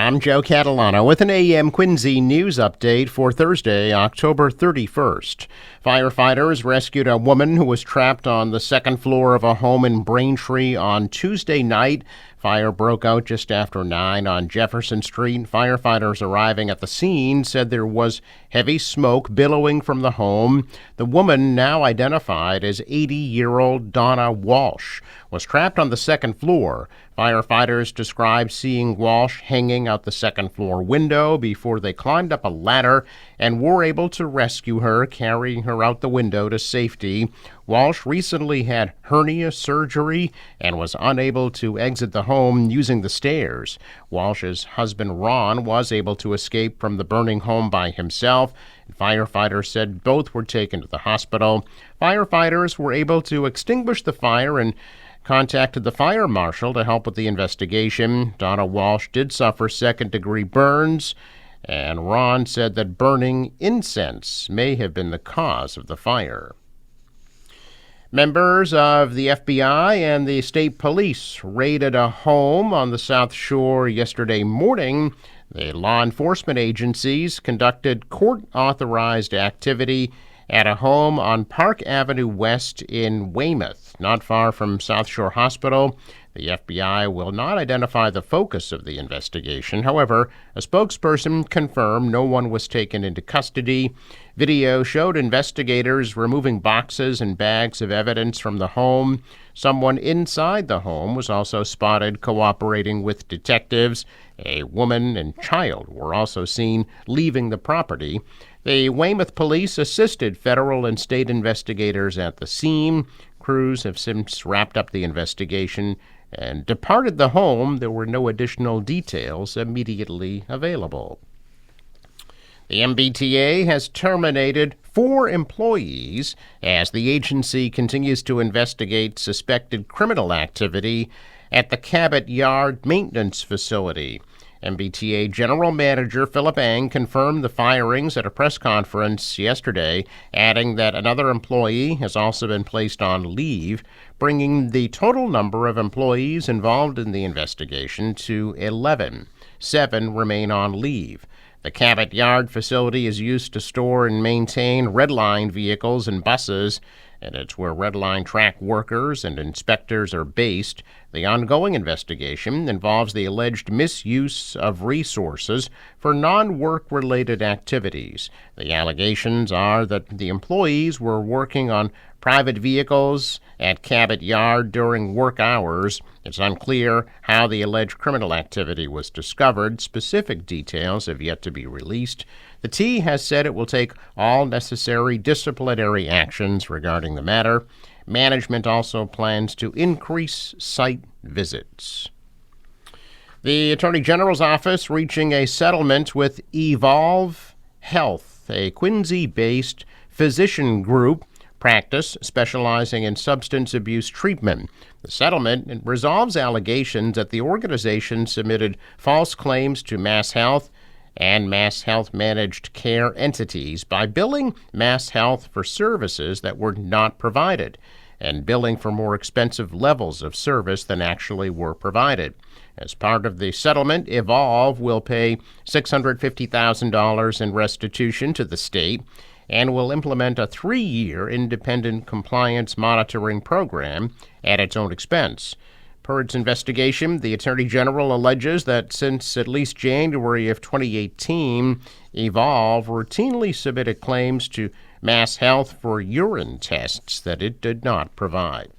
I'm Joe Catalano with an AM Quincy news update for Thursday, October 31st. Firefighters rescued a woman who was trapped on the second floor of a home in Braintree on Tuesday night. Fire broke out just after 9 on Jefferson Street. Firefighters arriving at the scene said there was heavy smoke billowing from the home. The woman, now identified as 80-year-old Donna Walsh, was trapped on the second floor. Firefighters described seeing Walsh hanging out the second floor window before they climbed up a ladder and were able to rescue her, carrying her out the window to safety. Walsh recently had hernia surgery and was unable to exit the home using the stairs. Walsh's husband, Ron, was able to escape from the burning home by himself. Firefighters said both were taken to the hospital. Firefighters were able to extinguish the fire and contacted the fire marshal to help with the investigation. Donna Walsh did suffer second-degree burns, and Ron said that burning incense may have been the cause of the fire. Members of the FBI and the state police raided a home on the South Shore yesterday morning. The law enforcement agencies conducted court-authorized activity at a home on Park Avenue West in Weymouth, not far from South Shore Hospital. The FBI will not identify the focus of the investigation. However, a spokesperson confirmed no one was taken into custody. Video showed investigators removing boxes and bags of evidence from the home. Someone inside the home was also spotted cooperating with detectives. A woman and child were also seen leaving the property. The Weymouth police assisted federal and state investigators at the scene. Crews have since wrapped up the investigation and departed the home. There were no additional details immediately available. The MBTA has terminated 4 employees as the agency continues to investigate suspected criminal activity at the Cabot Yard maintenance facility. MBTA General Manager Philip Ang confirmed the firings at a press conference yesterday, adding that another employee has also been placed on leave, bringing the total number of employees involved in the investigation to 11. 7 remain on leave. The Cabot Yard facility is used to store and maintain Red Line vehicles and buses, and it's where Red Line track workers and inspectors are based. The ongoing investigation involves the alleged misuse of resources for non-work-related activities. The allegations are that the employees were working on private vehicles at Cabot Yard during work hours. It's unclear how the alleged criminal activity was discovered. Specific details have yet to be released. The T has said it will take all necessary disciplinary actions regarding the matter. Management also plans to increase site visits. The Attorney General's office reaching a settlement with Evolve Health, a Quincy-based physician group practice specializing in substance abuse treatment. The settlement resolves allegations that the organization submitted false claims to MassHealth and MassHealth managed care entities by billing MassHealth for services that were not provided and billing for more expensive levels of service than actually were provided. As part of the settlement, Evolve will pay $650,000 in restitution to the state and will implement a 3-year independent compliance monitoring program at its own expense. Per its investigation, the Attorney General alleges that since at least January of 2018, Evolve routinely submitted claims to MassHealth for urine tests that it did not provide.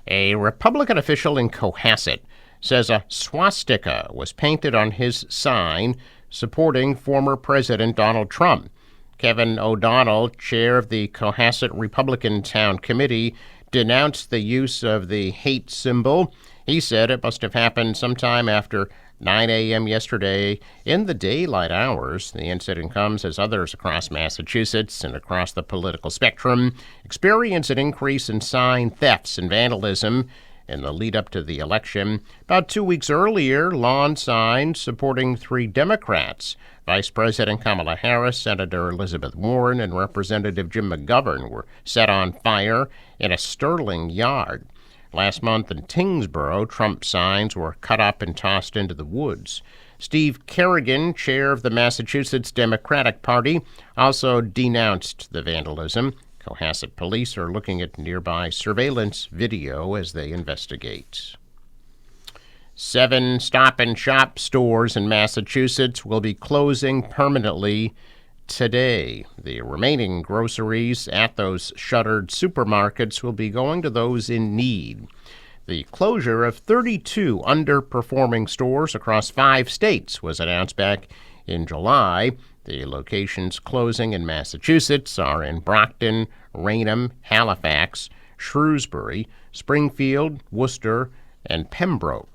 A Republican official in Cohasset says a swastika was painted on his sign supporting former President Donald Trump. Kevin O'Donnell, chair of the Cohasset Republican Town Committee, denounced the use of the hate symbol. He said it must have happened sometime after 9 a.m. yesterday in the daylight hours. The incident comes as others across Massachusetts and across the political spectrum experience an increase in sign thefts and vandalism in the lead up to the election. About 2 weeks earlier, lawn signs supporting 3 Democrats, Vice President Kamala Harris, Senator Elizabeth Warren, and Representative Jim McGovern, were set on fire in a Sterling yard. Last month in Tyngsboro, Trump signs were cut up and tossed into the woods. Steve Kerrigan, chair of the Massachusetts Democratic Party, also denounced the vandalism. Cohasset police are looking at nearby surveillance video as they investigate. 7 Stop and Shop stores in Massachusetts will be closing permanently today. The remaining groceries at those shuttered supermarkets will be going to those in need. The closure of 32 underperforming stores across 5 states was announced back in July. The locations closing in Massachusetts are in Brockton, Raynham, Halifax, Shrewsbury, Springfield, Worcester, and Pembroke.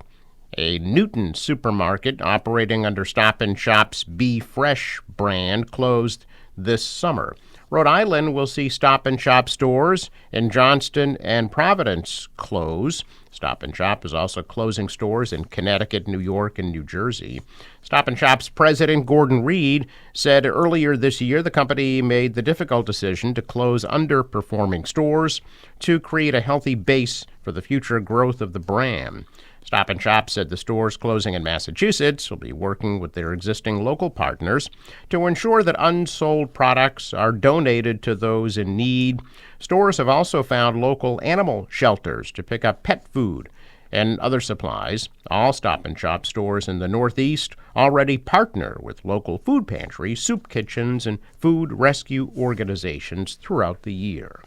A Newton supermarket operating under Stop & Shop's Be Fresh brand closed this summer. Rhode Island will see Stop & Shop stores in Johnston and Providence close. Stop & Shop is also closing stores in Connecticut, New York, and New Jersey. Stop & Shop's president, Gordon Reed, said earlier this year the company made the difficult decision to close underperforming stores to create a healthy base for the future growth of the brand. Stop & Shop said the stores closing in Massachusetts will be working with their existing local partners to ensure that unsold products are donated to those in need. Stores have also found local animal shelters to pick up pet food and other supplies. All Stop & Shop stores in the Northeast already partner with local food pantries, soup kitchens, and food rescue organizations throughout the year.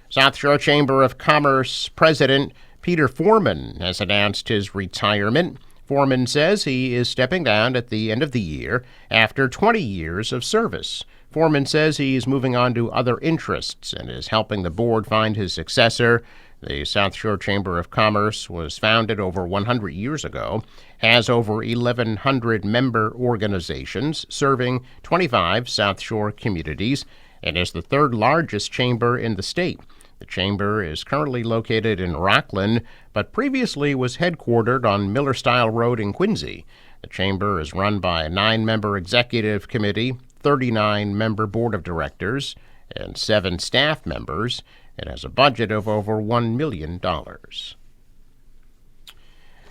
South Shore Chamber of Commerce President Peter Foreman has announced his retirement. Foreman says he is stepping down at the end of the year after 20 years of service. Foreman says he is moving on to other interests and is helping the board find his successor. The South Shore Chamber of Commerce was founded over 100 years ago, has over 1,100 member organizations serving 25 South Shore communities, and is the third largest chamber in the state. The chamber is currently located in Rockland, but previously was headquartered on Miller Stile Road in Quincy. The chamber is run by a 9-member executive committee, 39-member board of directors, and 7 staff members. It has a budget of over $1 million.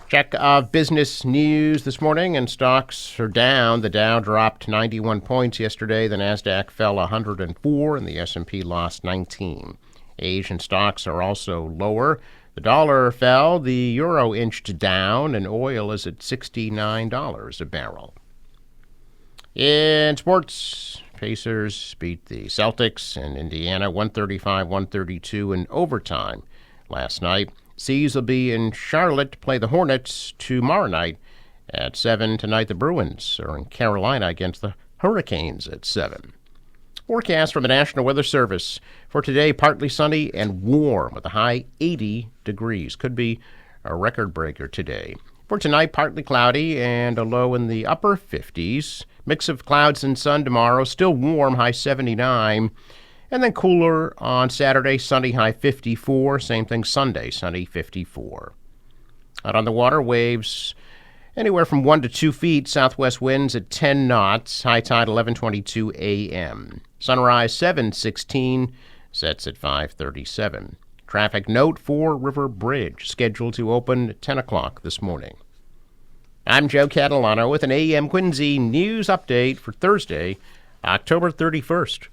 Check of business news this morning, and stocks are down. The Dow dropped 91 points yesterday. The Nasdaq fell 104, and the S&P lost 19. Asian stocks are also lower. The dollar fell, the euro inched down, and oil is at $69 a barrel. In sports, Pacers beat the Celtics in Indiana 135-132 in overtime last night. C's will be in Charlotte to play the Hornets tomorrow night at 7. Tonight, the Bruins are in Carolina against the Hurricanes at 7. Forecast from the National Weather Service. For today, partly sunny and warm with a high 80 degrees. Could be a record breaker today. For tonight, partly cloudy and a low in the upper 50s. Mix of clouds and sun tomorrow. Still warm, high 79. And then cooler on Saturday, sunny, high 54. Same thing Sunday, sunny, 54. Out on the water, waves anywhere from 1 to 2 feet. Southwest winds at 10 knots. High tide 11:22 a.m. Sunrise 7:16. Sets at 5:37. Traffic note for River Bridge, scheduled to open at 10 o'clock this morning. I'm Joe Catalano with an AM Quincy news update for Thursday, October 31st.